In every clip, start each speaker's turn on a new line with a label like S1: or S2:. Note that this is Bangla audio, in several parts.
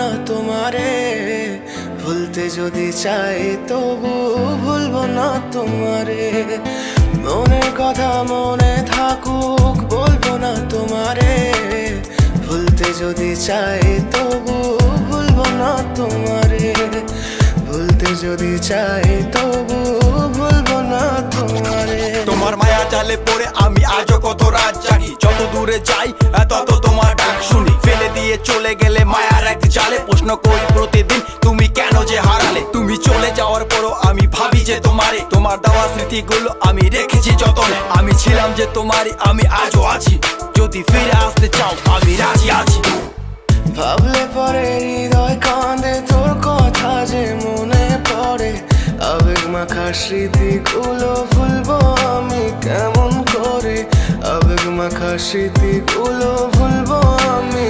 S1: না তোমারে, ভুলতে যদি চাই তবু ভুলবো না তোমারে। মনের কথা মনে থাকুক বলবো না তোমারে, ভুলতে যদি চাই তবু ভুলবো না তোমারে, ভুলতে যদি চাই তবু ভুলবো না তোমারে।
S2: তোমার মায়া জালে পড়ে আমি আজও কত রাত জাগি, যত দূরে যাই তত তোমার ডাক শুনি। ফেলে দিয়ে চলে গেলে মায়ার এক জালে, প্রশ্ন করি প্রতিদিন তুমি কেন যে হারালে। তুমি চলে যাওয়ার পরও আমি ভাবি যে তোমারে, তোমার দেওয়া স্মৃতিগুলো আমি রেখেছি যতনে। আমি ছিলাম যে তোমারই, আমি আজও আছি, যদি ফিরে আসতে চাও আমি রাজি আছি।
S1: ভাবলে পরে হৃদয় কাঁদে, তোর কথা যে মনে পড়ে। আবেগ মাখা স্মৃতিগুলো ভুলবো আমি কেমন করে, আবেগ মাখা স্মৃতিগুলো ভুলবো আমি।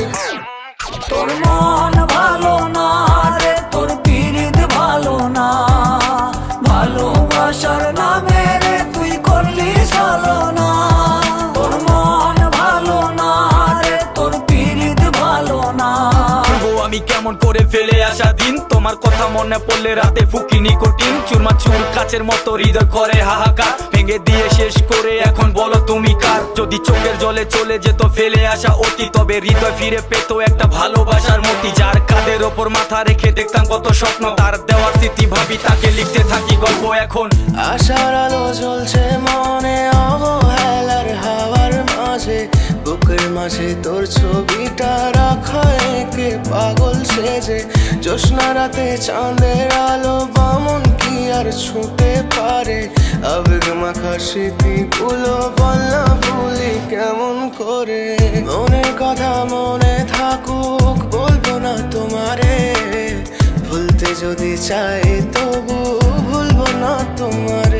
S3: তোর মন ভালো না রে, তোর পীড়িত ভালো না, ভালোবাসার নামে রে তুই করলি চলো না। তোর মন ভালো না রে, তোর পীড়িত ভালো না।
S2: আমি কেমন করে ফেলে আসা দিন, তোমার কথা মনে পড়লে রাতে ফুকি নিকোটিন। চুরমা চুর কাচের মতো হৃদয় করে হাহাকার, ভেঙে দিয়ে শেষ করে এখন বলো তুমি কার। যদি চোখের জলে চলে যেত ফেলে আসা অতি, তবে হৃদয় ফিরে পেত একটা ভালোবাসার মতি। যার কাঁধের ওপর মাথা রেখে দেখতাম কত স্বপ্ন, তার দেওয়ার স্মৃতি ভাবি তাকে লিখতে থাকি গল্প এখন।
S1: আশার আলো জ্বলছে মনে অবহেলার হাওয়ার মাঝে, বুকের মাঝে তোর ছবিটা রাখা একে পাগল সেজে। জ্যোৎস্না রাতে চাঁদের আলো বামন কি আর ছুঁতে পারে, আবেগ মাখা স্মৃতিগুলো বল না ভুলি কেমন করে। মনের কথা মনে থাকুক বলবো না তোমারে, ভুলতে যদি চাই তবু ভুলবো না তোমার।